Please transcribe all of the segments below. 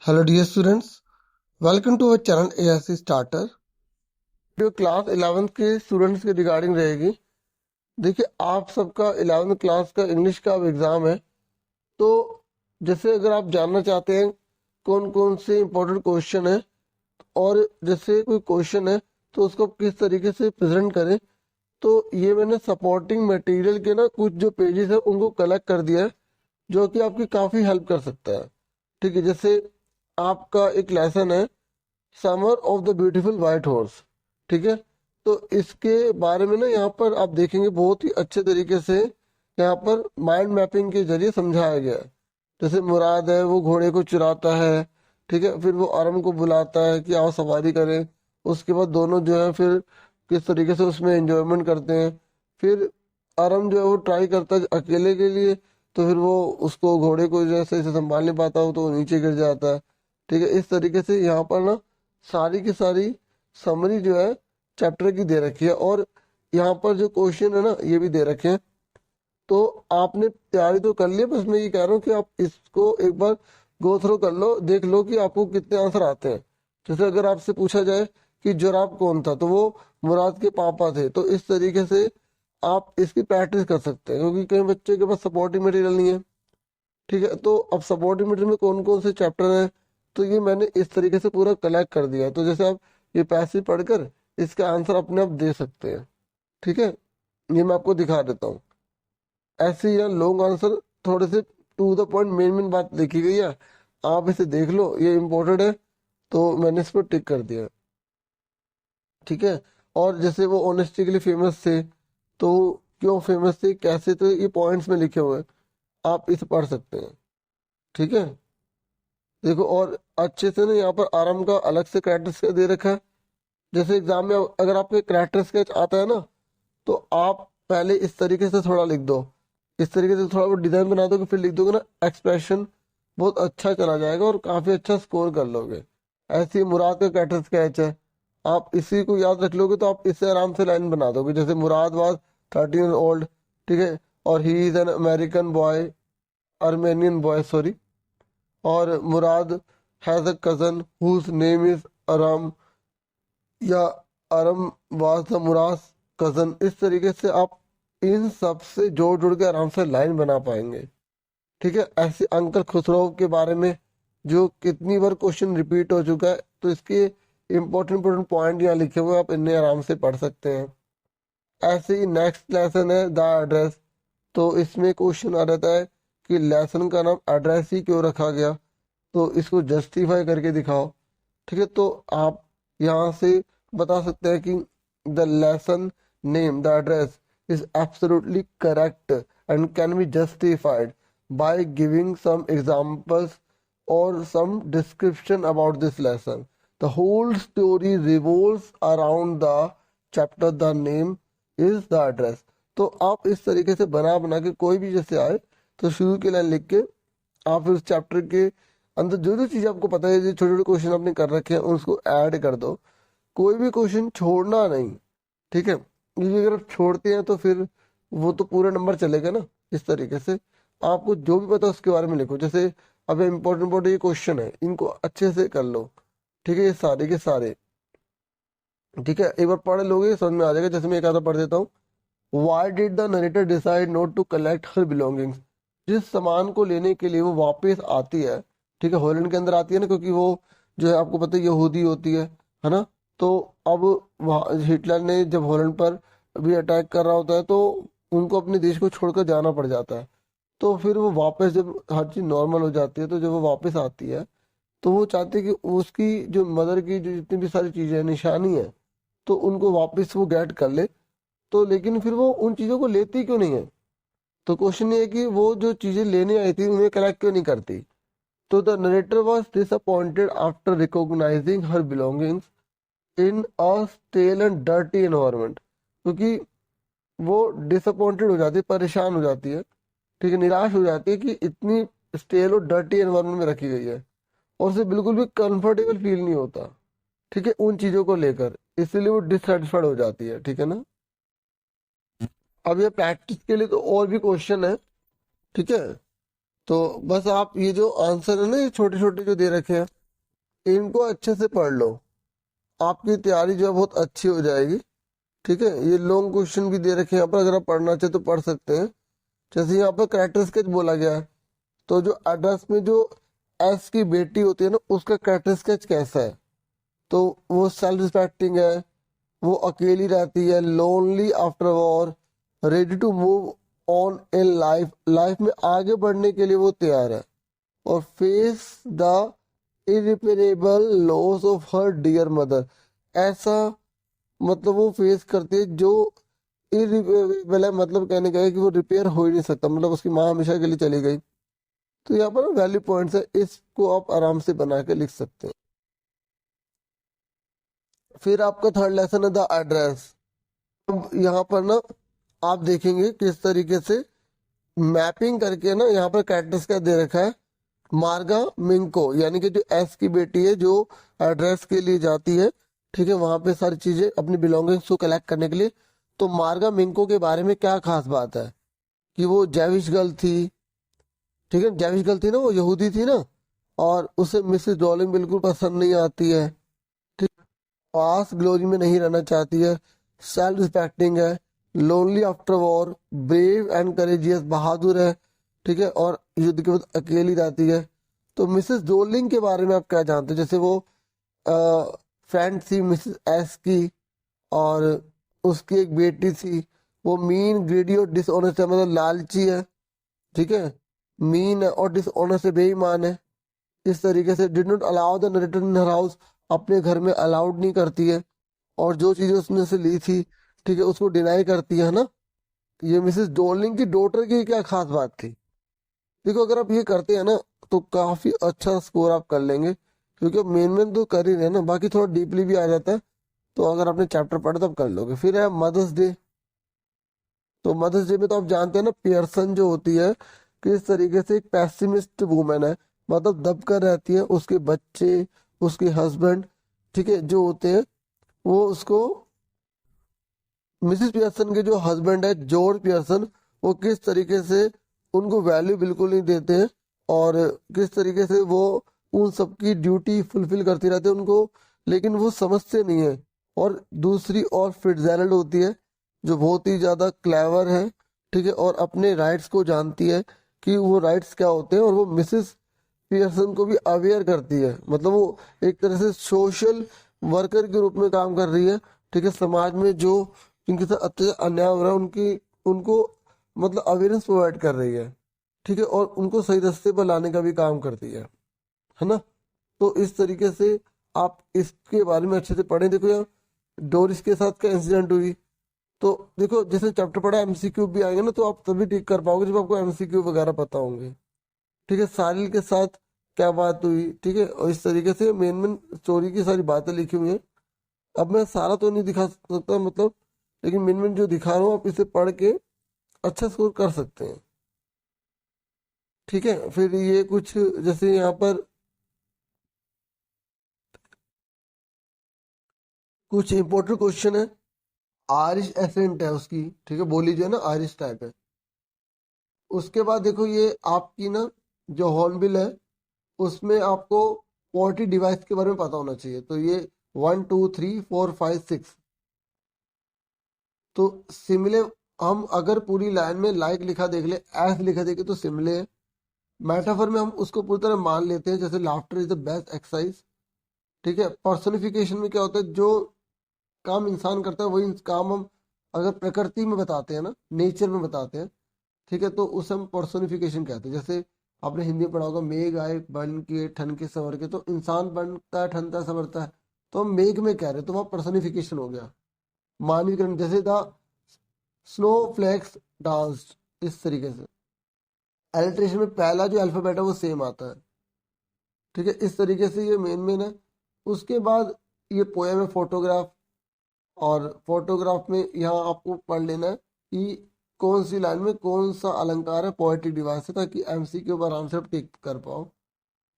Hello dear students, welcome to our channel ASC starter. जो class 11th के students के regarding रहेगी। देखिए, आप सबका 11th क्लास का इंग्लिश का अब एग्ज़ाम है। तो जैसे अगर आप जानना चाहते हैं कौन कौन से इंपॉर्टेंट क्वेश्चन है और जैसे कोई क्वेश्चन है तो उसको आप किस तरीके से प्रेजेंट करें, तो ये मैंने सपोर्टिंग मटेरियल के ना कुछ जो पेजेस है उनको कलेक्ट कर दिया है, जो कि आपकी काफ़ी हेल्प कर सकता है। ठीक है, जैसे आपका एक लेसन है summer of the beautiful white horse. ठीक है, तो इसके बारे में ना यहाँ पर आप देखेंगे बहुत ही अच्छे तरीके से यहाँ पर माइंड मैपिंग के जरिए समझाया गया है। जैसे मुराद है वो घोड़े को चुराता है, ठीक है, फिर वो अरम को बुलाता है कि आओ सवारी करें। उसके बाद दोनों जो है फिर किस तरीके से उसमें एंजॉयमेंट करते हैं। फिर अरम जो है वो ट्राई करता है अकेले के लिए, तो फिर वो उसको घोड़े को जैसे इसे संभाल नहीं पाता हो तो वो नीचे गिर जाता है। ठीक है, इस तरीके से यहाँ पर ना सारी की सारी समरी जो है चैप्टर की दे रखी है, और यहाँ पर जो क्वेश्चन है ना ये भी दे रखे हैं। तो आपने तैयारी तो कर ली, बस मैं ये कह रहा हूँ कि आप इसको एक बार गो थ्रू कर लो, देख लो कि आपको कितने आंसर आते हैं। जैसे अगर आपसे पूछा जाए कि जोराब कौन था, तो वो मुराद के पापा थे। तो इस तरीके से आप इसकी प्रैक्टिस कर सकते हैं, क्योंकि कई बच्चे के पास सपोर्टिंग मटेरियल नहीं है। ठीक है, तो अब सपोर्टिंग मटेरियल में कौन कौन से चैप्टर हैं, तो ये मैंने इस तरीके से पूरा कलेक्ट कर दिया है। तो जैसे आप ये पैसेज पढ़कर इसका आंसर अपने आप दे सकते हैं। ठीक है, ये मैं आपको दिखा देता हूँ। ऐसे ही लॉन्ग आंसर थोड़े से to the point main main बात लिखी गई है, आप इसे देख लो, ये इम्पोर्टेंट है, तो मैंने इस पर टिक कर दिया। ठीक है, और जैसे वो ऑनेस्टी के लिए फेमस थे, तो क्यों फेमस थे कैसे, तो ये पॉइंट्स में लिखे हुए हैं, आप इसे पढ़ सकते हैं। ठीक है, देखो, और अच्छे से ना यहाँ पर आराम का अलग से कैरेक्टर स्केच दे रखा है। जैसे एग्जाम में अगर आपको कैरेक्टर स्केच आता है ना, तो आप पहले इस तरीके से थोड़ा लिख दो, इस तरीके से थोड़ा बहुत डिजाइन बना दो कि फिर लिख दोगे ना, एक्सप्रेशन बहुत अच्छा चला जाएगा और काफी अच्छा स्कोर कर लोगे। ऐसे ही मुराद का कैरेक्टर स्केच है, आप इसी को याद रख लोगे तो आप इससे आराम से लाइन बना दोगे। जैसे मुराद वाज 13 years old, ठीक है, और he is an American boy, Armenian boy sorry, और Murad has a cousin whose name is Aram, या Aram was the Murad cousin. इस तरीके से आप इन सब से जोड़ जोड़ के आराम से लाइन बना पाएंगे। ठीक है, ऐसे अंकल खुसरो के बारे में जो कितनी बार क्वेश्चन रिपीट हो चुका है, तो इसके इंपॉर्टेंट इंपॉर्टेंट पॉइंट यहाँ लिखे हुए हैं, आप इन्हें आराम से पढ़ सकते हैं। ऐसे ही नेक्स्ट लेसन है द एड्रेस। तो इसमें क्वेश्चन आ जाता है कि लेसन का नाम एड्रेस ही क्यों रखा गया, तो इसको जस्टिफाई करके दिखाओ। ठीक है, तो आप यहाँ से बता सकते हैं कि the lesson name the address is absolutely correct and can be justified by giving some examples और some description about this lesson. The whole story revolves around the chapter the name is the address. तो आप इस तरीके से बना बना के कोई भी जैसे आए तो शुरू की लाइन लिख के आप उस चैप्टर के अंदर जो जो चीज़ आपको पता है, जो छोटे छोटे क्वेश्चन आपने कर रखे हैं उसको ऐड कर दो। कोई भी क्वेश्चन छोड़ना नहीं। ठीक है, क्योंकि अगर आप छोड़ते हैं तो फिर वो तो पूरा नंबर चलेगा ना। इस तरीके से आपको जो भी पता है उसके बारे में लिखो। जैसे अब इम्पोर्टेंट इम्पोर्टेंट ये क्वेश्चन है, इनको अच्छे से कर लो। ठीक है, ये सारे के सारे। ठीक है, एक बार पढ़ लोगे समझ में आ जाएगा। जैसे मैं एक आधा पढ़ देता हूँ। Why did the narrator decide not to collect her belongings. जिस सामान को लेने के लिए वो वापस आती है, ठीक है, हॉलैंड के अंदर आती है ना, क्योंकि वो जो है आपको पता है यहूदी होती है ना। तो अब हिटलर ने जब हॉलैंड पर भी अटैक कर रहा होता है, तो उनको अपने देश को छोड़कर जाना पड़ जाता है। तो फिर वो वापस जब हर चीज़ नॉर्मल हो जाती है, तो जब वो वापस आती है, तो वो चाहती है कि उसकी जो मदर की जो जितनी भी सारी चीज़ें निशानी है, तो उनको वापस वो गेट कर ले। तो लेकिन फिर वो उन चीज़ों को लेती क्यों नहीं है, तो क्वेश्चन ये है कि वो जो चीज़ें लेने आई थी उन्हें कलेक्ट क्यों नहीं करती। तो the narrator was disappointed after recognising her belongings in a stele and dirty environment. क्योंकि वो डिसअपॉइंटेड हो जाती है, परेशान हो जाती है, ठीक है, निराश हो जाती है कि इतनी स्टेल और डर्टी एनवायरनमेंट में रखी गई है, और उसे बिल्कुल भी कंफर्टेबल फील नहीं होता। ठीक है, उन चीज़ों को लेकर, इसलिए वो डिससेटिस्फाइड हो जाती है। ठीक है ना। अब ये प्रैक्टिस के लिए तो और भी क्वेश्चन है। ठीक है, तो बस आप ये जो आंसर है ना, ये छोटे छोटे जो दे रखे हैं, इनको अच्छे से पढ़ लो, आपकी तैयारी जो है बहुत अच्छी हो जाएगी। ठीक है, ये लॉन्ग क्वेश्चन भी दे रखे हैं यहाँ पर, अगर आप पढ़ना चाहे तो पढ़ सकते हैं। जैसे यहाँ पर कैरेक्टर स्केच बोला गया है, तो जो एड्रेस में जो एस की बेटी होती है ना, उसका कैरेक्टर स्केच कैसा है, तो वो सेल्फ रिस्पेक्टिंग है, वो अकेली रहती है, lonely after war, ready to move on in life, life में आगे बढ़ने के लिए वो तैयार है, और face the irreparable loss of her dear mother, ऐसा मतलब वो फेस करती है जो इरिपेरेबल है, मतलब कहने का है कि वो रिपेयर हो ही नहीं सकता, मतलब उसकी माँ हमेशा के लिए चली गई। तो यहाँ पर वैल्यू पॉइंट्स है, इसको आप आराम से बना के लिख सकते हैं। फिर आपका थर्ड लेसन है द एड्रेस। अब यहाँ पर ना आप देखेंगे किस तरीके से मैपिंग करके ना, यहाँ पर कैरेक्टर्स का दे रखा है। मार्गा मिंको यानी कि जो एस की बेटी है, जो एड्रेस के लिए जाती है, ठीक है, वहां पे सारी चीजें अपनी बिलोंगिंग्स को कलेक्ट करने के लिए। तो मार्गा मिंको के बारे में क्या खास बात है कि वो जेविश गर्ल थी। ठीक है, जेविश गर्ल थी ना, वो यहूदी थी ना, और उसे मिसेस डॉलिंग बिल्कुल पसंद नहीं आती है। ठीक, पास ग्लोरी में नहीं रहना चाहती है, सेल्फ रिस्पेक्टिंग है, lonely after war, brave and courageous, बहादुर है। ठीक है, और युद्ध के बाद अकेली रहती है। तो मिसेस डोलिंग के बारे में आप क्या जानते हैं? जैसे वो फ्रेंड थी मिसेस एस की, और उसकी एक बेटी थी, वो मीन, ग्रीडी और डिसऑनेस्ट है, मतलब लालची है। ठीक है, मीन है और डिसऑनेस्ट है, बेईमान है। इस तरीके से did not allow the narrator in her house, अपने घर में अलाउड नहीं करती है, और जो चीजें उसने से ली थी, ठीक है, उसको डिनाई करती है ना। ये मिसेस डोलिंग की डॉटर की क्या खास बात थी? देखो, अगर आप ये करते हैं ना, तो काफी अच्छा स्कोर आप कर लेंगे, क्योंकि मेन मेन तो कर ही रहे हैं ना, बाकी थोड़ा डीपली भी आ जाता है। तो अगर आपने चैप्टर पढ़ा तो आप कर लोगे। फिर है मदर्स डे। तो मदर्स डे में तो आप जानते हैं ना, पियर्सन जो होती है किस तरीके से एक पैसिमिस्ट वुमेन है, मतलब दबकर रहती है। उसके बच्चे, उसके हस्बैंड, ठीक है, जो होते हैं, वो उसको, मिसिस पियर्सन के जो हस्बैंड है जॉर्ज पियर्सन, वो किस तरीके से उनको वैल्यू बिल्कुल नहीं देते हैं, और किस तरीके से वो उन सबकी ड्यूटी फुलफिल करती रहती है उनको, लेकिन वो समझते नहीं है। और दूसरी और फिट्जैरल्ड होती है, जो बहुत ही ज्यादा क्लेवर है, ठीक है, और अपने राइट्स को जानती है कि वो राइट्स क्या होते हैं, और वो मिसिस पियर्सन को भी अवेयर करती है, मतलब वो एक तरह से सोशल वर्कर के रूप में काम कर रही है। ठीक है, समाज में जो जिनके साथ अत्याचार अन्याय हो रहा है, उनकी उनको मतलब अवेयरनेस प्रोवाइड कर रही है। ठीक है, और उनको सही रास्ते पर लाने का भी काम करती है ना। तो इस तरीके से आप इसके बारे में अच्छे से पढ़ें। देखो यार, डोरिस के साथ क्या इंसिडेंट हुई, तो देखो जैसे चैप्टर पढ़ा, एमसीक्यू भी आएंगे ना, तो आप तभी ठीक कर पाओगे जब आपको एमसीक्यू वगैरह पता होंगे। ठीक है, साहिल के साथ क्या बात हुई, ठीक है, और इस तरीके से मेन मेन स्टोरी की सारी बातें लिखी हुई हैं। अब मैं सारा तो नहीं दिखा सकता मतलब, लेकिन मेन मेन जो दिखा रहा हूँ, आप इसे पढ़ के अच्छा स्कोर कर सकते हैं। ठीक है, फिर ये कुछ जैसे यहाँ पर कुछ इंपॉर्टेंट क्वेश्चन है। आयरिश एसेंट है उसकी, ठीक है, बोली जो है ना आयरिश टाइप है। उसके बाद देखो, ये आपकी ना जो हॉर्नबिल है, उसमें आपको पोल्ट्री डिवाइस के बारे में पता होना चाहिए। तो ये 1 2 3 4 5 6, तो सिमिले, हम अगर पूरी लाइन में लाइक लिखा देख ले, एस लिखा देखे, तो सिमिले है। मेटाफर में हम उसको पूरी तरह मान लेते हैं, जैसे laughter is the best exercise. ठीक है, पर्सोनिफिकेशन में क्या होता है, जो काम इंसान करता है वही काम हम अगर प्रकृति में बताते हैं ना, नेचर में बताते हैं, ठीक है, तो उसे हम पर्सोनिफिकेशन कहते हैं। जैसे आपने हिंदी में पढ़ा होगा, मेघ आए बन के ठन के संवर के, तो इंसान बनता है, ठनता है, संवरता है, तो हम मेघ में कह रहे हैं, तो वहाँ पर्सोनिफिकेशन हो गया, मानवीकरण। जैसे द स्नो फ्लैक्स डांस, इस तरीके से एलिट्रेशन में पहला जो अल्फाबेट है वो सेम आता है। ठीक है, इस तरीके से ये मेन मेन है। उसके बाद ये पोएम है फोटोग्राफ, और फोटोग्राफ में यहाँ आपको पढ़ लेना है कि कौन सी लाइन में कौन सा अलंकार है, पोएटिक डिवाइस है, ताकि एमसी के ऊपर आराम से आप टिक कर पाओ।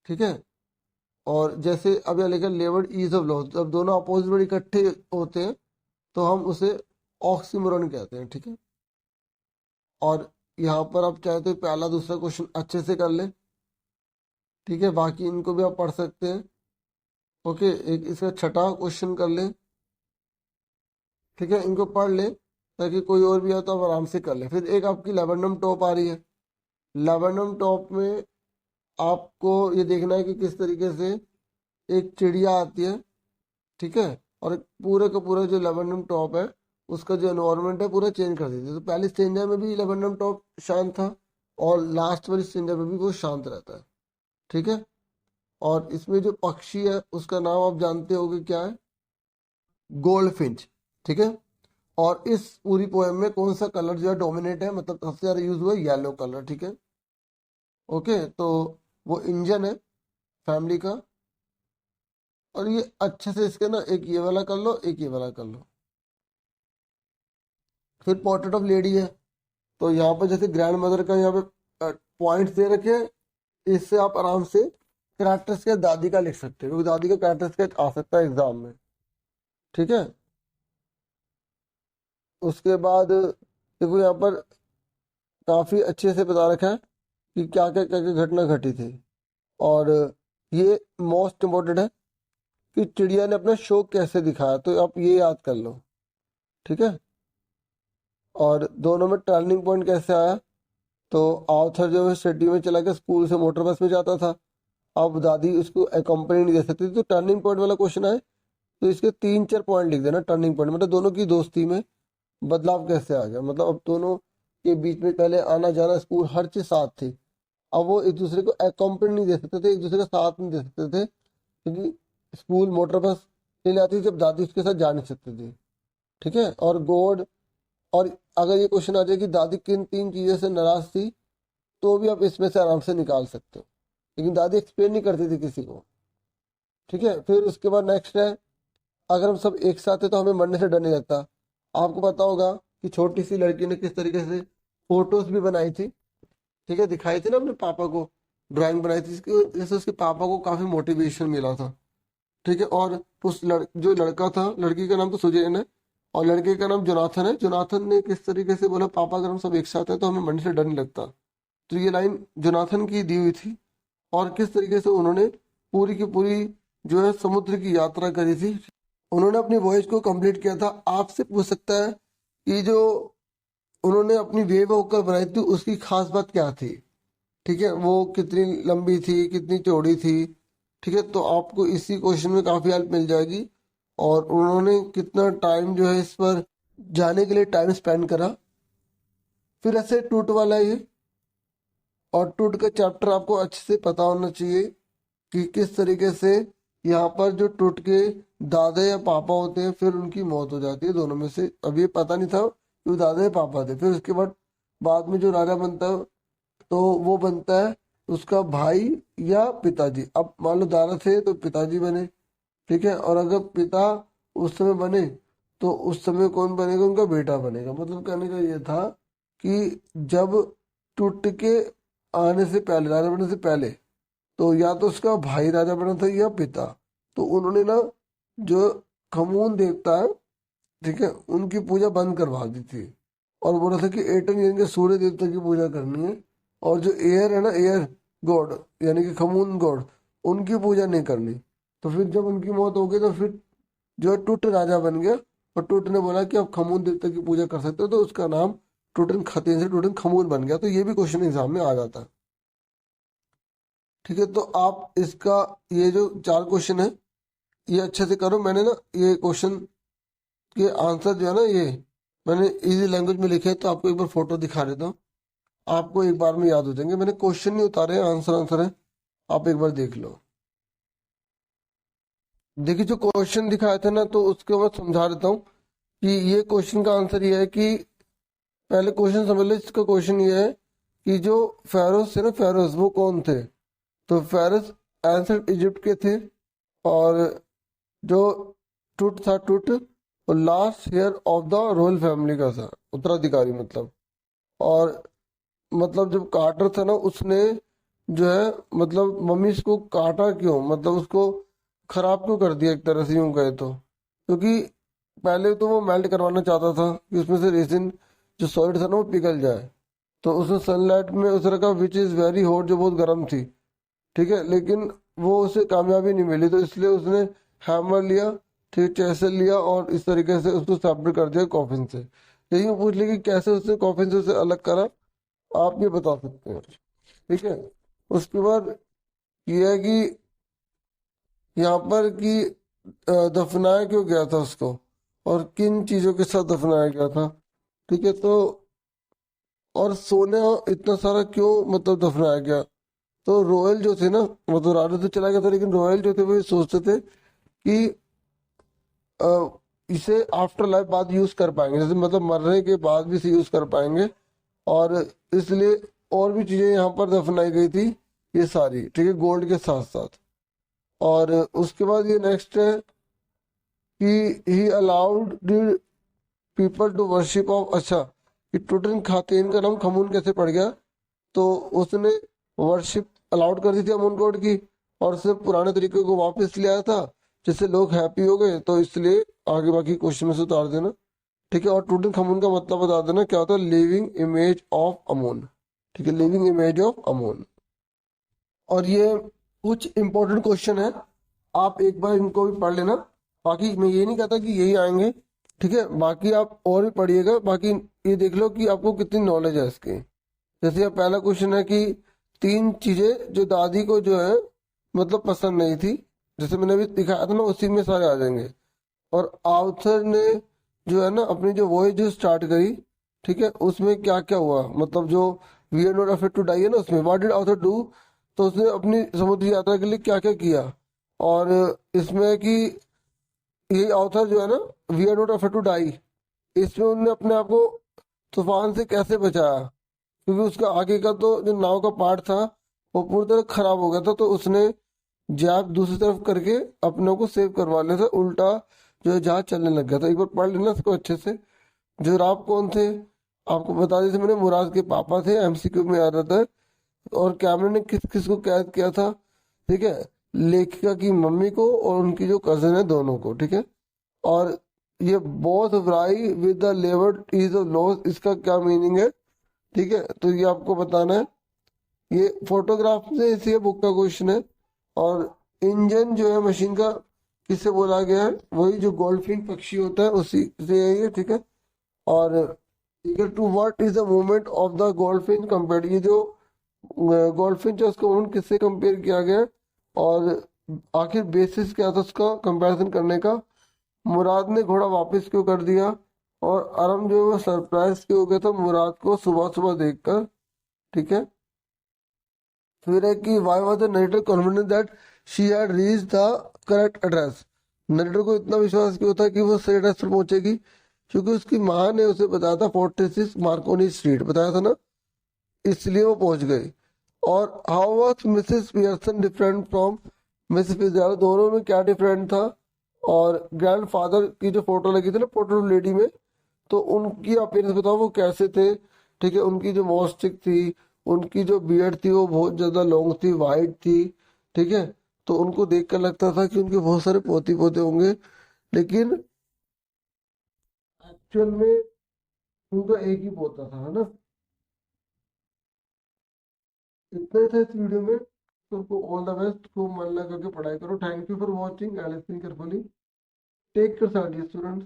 ठीक है, और जैसे अब यहाँ लिखा लेवर्ड ईज ऑफ लॉ, जब दोनों अपोजिट वर्ड इकट्ठे होते हैं तो हम उसे ऑक्सीमोरन कहते हैं। ठीक है, और यहाँ पर आप चाहे तो पहला दूसरा क्वेश्चन अच्छे से कर ले। ठीक है, बाकी इनको भी आप पढ़ सकते हैं। ओके, एक इसका छठा क्वेश्चन कर ले। ठीक है, इनको पढ़ ले ताकि कोई और भी हो तो आप आराम से कर ले। फिर एक आपकी लेबनम टॉप आ रही है। लेबनम टॉप में आपको ये देखना है कि किस तरीके से एक चिड़िया आती है। ठीक है, और पूरे का पूरा जो लेबनम टॉप है उसका जो एनवायरनमेंट है पूरा चेंज कर देती है। तो पहली स्टेंजा में भी लेबनम टॉप शांत था और लास्ट वाली स्टेंजा में भी वो शांत रहता है। ठीक है, और इसमें जो पक्षी है उसका नाम आप जानते होगे क्या है? Gold Finch. ठीक है, और इस पूरी पोएम में कौन सा कलर जो है डोमिनेट है, मतलब सबसे ज्यादा यूज हुआ है येलो कलर। ठीक है, ओके, तो वो इंजन है फैमिली का। और ये अच्छे से इसके ना एक ये वाला कर लो, एक ये वाला कर लो। फिर पोर्ट्रेट ऑफ लेडी है, तो यहाँ पर जैसे ग्रैंड मदर का यहाँ पे पॉइंट्स दे रखे हैं, इससे आप आराम से कैरेक्टर स्केच दादी का लिख सकते हो, क्योंकि दादी का कैरेक्टर स्केच आ सकता है एग्जाम में। ठीक है, उसके बाद देखो यहाँ पर काफी अच्छे से बता रखा है कि क्या क्या घटना घटी थी। और ये मोस्ट इम्पोर्टेंट है कि चिड़िया ने अपना शौक कैसे दिखाया, तो आप ये याद कर लो। ठीक है, और दोनों में टर्निंग पॉइंट कैसे आया, तो आर्थर जो है सिटी में चला गया, स्कूल से मोटर बस में जाता था। अब दादी उसको कंपनी नहीं दे सकती थी, तो टर्निंग पॉइंट वाला क्वेश्चन आए तो इसके 3-4 पॉइंट लिख देना। टर्निंग पॉइंट मतलब दोनों की दोस्ती में बदलाव कैसे आ गया, मतलब अब दोनों के बीच में पहले आना जाना स्कूल हर चीज साथ थी, अब वो एक दूसरे को कंपनी नहीं दे सकते थे, एक दूसरे का साथ नहीं दे सकते थे, क्योंकि स्कूल मोटर बस ले आती थी जब दादी उसके साथ जा नहीं सकती थी। ठीक है, और गॉड, और अगर ये क्वेश्चन आ जाए कि दादी किन 3 चीजों से नाराज थी, तो भी आप इसमें से आराम से निकाल सकते हो, लेकिन दादी एक्सप्लेन नहीं करती थी किसी को। ठीक है, फिर उसके बाद नेक्स्ट है, अगर हम सब एक साथ है तो हमें मरने से डर नहीं लगता। आपको पता होगा कि छोटी सी लड़की ने किस तरीके से फोटोज भी बनाई थी। ठीक है, दिखाई थी ना अपने पापा को, ड्राइंग बनाई थी इसकी वजह से उसके पापा को काफी मोटिवेशन मिला था। ठीक है, और जो लड़का था, लड़की का नाम तो सुजैन है और लड़के का नाम जोनाथन है। जोनाथन ने किस तरीके से बोला, पापा अगर हम सब एक साथ हैं तो हमें मरने से डर नहीं लगता। तो ये लाइन जोनाथन की दी हुई थी। और किस तरीके से उन्होंने पूरी की पूरी जो है समुद्र की यात्रा करी थी, उन्होंने अपनी वॉयज को कंप्लीट किया था। आपसे पूछ सकता है कि जो उन्होंने अपनी वेव होकर बनाई थी उसकी खास बात क्या थी। ठीक है, वो कितनी लंबी थी, कितनी चौड़ी थी। ठीक है, तो आपको इसी क्वेश्चन में काफी हेल्प मिल जाएगी। और उन्होंने कितना टाइम जो है इस पर जाने के लिए टाइम स्पेंड करा। फिर ऐसे टूट वाला है ये, और टूट का चैप्टर आपको अच्छे से पता होना चाहिए कि किस तरीके से यहाँ पर जो टूट के दादा या पापा होते हैं फिर उनकी मौत हो जाती है दोनों में से। अब ये पता नहीं था कि वो दादा या पापा थे। फिर उसके बाद में जो राजा बनता है तो वो बनता है उसका भाई या पिताजी। अब मान लो दादा थे तो पिताजी बने। ठीक है, और अगर पिता उस समय बने तो उस समय कौन बनेगा, उनका बेटा बनेगा। मतलब कहने का ये था कि जब टूट के आने से पहले, राजा बनने से पहले, तो या तो उसका भाई राजा बना था या पिता। तो उन्होंने ना जो खमून देवता है, ठीक है, उनकी पूजा बंद करवा दी थी और बोला था कि एटन यानी कि सूर्य देवता की पूजा करनी है। और जो एयर है ना, एयर गॉड यानी कि खमून गॉड, उनकी पूजा नहीं करनी। तो फिर जब उनकी मौत हो गई तो फिर जो है टुट राजा बन गया। और टुट ने बोला कि आप खमून देवता की पूजा कर सकते हो, तो उसका नाम टुटन खतीन से टुटन खमून बन गया। तो ये भी क्वेश्चन एग्जाम में आ जाता है। ठीक है, तो आप इसका ये जो 4 क्वेश्चन है ये अच्छे से करो। मैंने ना ये क्वेश्चन के आंसर जो है ना ये मैंने इजी लैंग्वेज में लिखे हैं, तो आपको एक बार फोटो दिखा देता हूँ, आपको एक बार में याद हो जाएंगे। मैंने क्वेश्चन नहीं उतारे, आंसर आंसर है, आप एक बार देख लो। देखिए, जो क्वेश्चन दिखाए थे ना तो उसको मैं समझा देता हूँ कि ये क्वेश्चन का आंसर ये है कि पहले क्वेश्चन समझ लो। इसका क्वेश्चन ये है कि जो फेरोज थे ना, फेरोज वो कौन थे। तो फेरोज एंशंट इजिप्ट के थे। और जो टुट था, टुट वो last heir of the royal family का था, उत्तराधिकारी मतलब। और मतलब जब कार्टर था ना उसने जो है मतलब मम्मी इसको काटा क्यों, मतलब उसको खराब क्यों कर दिया एक तरह से, यूं कहे तो क्योंकि पहले तो वो मेल्ट करवाना चाहता था कि उसमें से रेसिन जो सॉलिड था ना वो पिघल जाए। तो उसने सनलाइट में उस रखा विच इज वेरी हॉट, जो बहुत गर्म थी। ठीक है, लेकिन वो उसे कामयाबी नहीं मिली, तो इसलिए उसने हैमर लिया, ठीक, चेसल लिया और इस तरीके से उसको सेपरेट कर दिया कॉफिन से। यही मैं पूछ ली कि कैसे उसने कॉफिन से उसे अलग करा, आप ये बता सकते हैं। ठीक है। उसके बाद ये है कि यहाँ पर कि दफनाया क्यों गया था उसको, और किन चीजों के साथ दफनाया गया था। ठीक है। तो और सोने इतना सारा क्यों मतलब दफनाया गया। तो रॉयल जो थे ना, मतलब राजा तो चला गया था, लेकिन रॉयल जो थे वो ये सोचते थे कि अ, इसे आफ्टर लाइफ बाद यूज कर पाएंगे, जैसे मतलब मरने के बाद भी इसे यूज कर पाएंगे। और इसलिए और भी चीजें यहाँ पर दफनाई गई थी, ये सारी, ठीक है, गोल्ड के साथ साथ। और उसके बाद ये नेक्स्ट है कि he allowed people to worship of, अच्छा, कि टूटन खातेन का नाम खमून कैसे पड़ गया। तो उसने वर्शिप अलाउड कर दी थी अमून गॉड की, और उसने पुराने तरीके को वापस ले आया था, जिससे लोग हैप्पी हो गए। तो इसलिए आगे बाकी क्वेश्चन में से उतार देना। ठीक है। और टूटन खमून का मतलब बता देना क्या होता है, लिविंग इमेज ऑफ अमून। ठीक है, लिविंग इमेज ऑफ अमून। और ये कुछ इंपॉर्टेंट क्वेश्चन है, आप एक बार इनको भी पढ़ लेना। बाकी मैं ये नहीं कहता कि यही आएंगे, ठीक है, बाकी आप और भी पढ़िएगा। बाकी ये देख लो कि आपको कितनी नॉलेज है इसकी। जैसे अब पहला क्वेश्चन है कि तीन चीजें जो दादी को जो है मतलब पसंद नहीं थी, जैसे मैंने अभी दिखाया था ना, उसी में सारे आ जाएंगे। और आर्थर ने जो है ना अपनी जो वॉयज जो स्टार्ट करी, ठीक है, उसमें क्या क्या हुआ, मतलब जो we are not afraid to die है ना, उसमें व्हाट डिड आर्थर डू। तो उसने अपनी समुद्री यात्रा के लिए क्या क्या किया। और इसमें कि ये ऑथर जो है ना, we are not afraid to die, इसमें उन्होंने अपने आप को तूफान से कैसे बचाया, क्योंकि उसका आगे का तो जो नाव का पार्ट था वो पूरी तरह खराब हो गया था। तो उसने जहाज दूसरी तरफ करके अपने को सेव करवा लिया था, उल्टा जो है जहाज चलने लग गया था। एक बार पढ़ लेना इसको अच्छे से। जोराब कौन थे, आपको बता दी थी मैंने, मुराद के पापा थे, एमसीक्यू में आ रहा था। और कैमरन ने किस किस को कैद किया था, ठीक है, लेखिका की मम्मी को और उनकी जो कजन है दोनों को, ठीक है। और ये both wry with the levered is of loss, इसका क्या मीनिंग है, ठीक है, तो ये आपको बताना है। ये फोटोग्राफ से इसी बुक का क्वेश्चन है। और इंजन जो है मशीन का किससे बोला गया है, वही जो गोल्डफिन पक्षी होता है उसी से है ये, ठीक है। और to what is the movement of the goldfinch compare, ये जो गोल्डफिन जो उसका मूवमेंट किससे कंपेयर किया गया है, और आखिर बेसिस क्या था उसका कंपैरिजन करने का। मुराद ने घोड़ा वापस क्यों कर दिया, और अरम जो है वो सरप्राइज क्यों हो गया था मुराद को सुबह सुबह देखकर, ठीक है। फिर है कि why was the narrator confident that she had reach the correct address, narrator को इतना विश्वास क्यों था कि वो सही एड्रेस पर पहुंचेगी, क्योंकि उसकी माँ ने उसे बताया था 46 मार्कोनी स्ट्रीट बताया था ना, इसलिए वो पहुंच गई। और how was Mrs Pearson different from Mrs Fitzgerald, दोनों में क्या डिफरेंट था। और ग्रैंडफादर की जो फोटो लगी थी ना पोर्ट्रेट लेडी में, तो उनकी अपीयरेंस बताओ वो कैसे थे। ठीक है, उनकी जो मॉस्टिक थी, उनकी जो बियर्ड थी वो बहुत ज्यादा लॉन्ग थी, वाइट थी, ठीक है। तो उनको देखकर लगता था कि उनके बहुत सारे पोती पोते होंगे, लेकिन एक्चुअल में उनका एक ही पोता था, है ना। इतना ही था इस वीडियो में। तुमको ऑल द बेस्ट, खूब मन लगा के पढ़ाई करो। Thank you for watching and listening carefully. Take care students.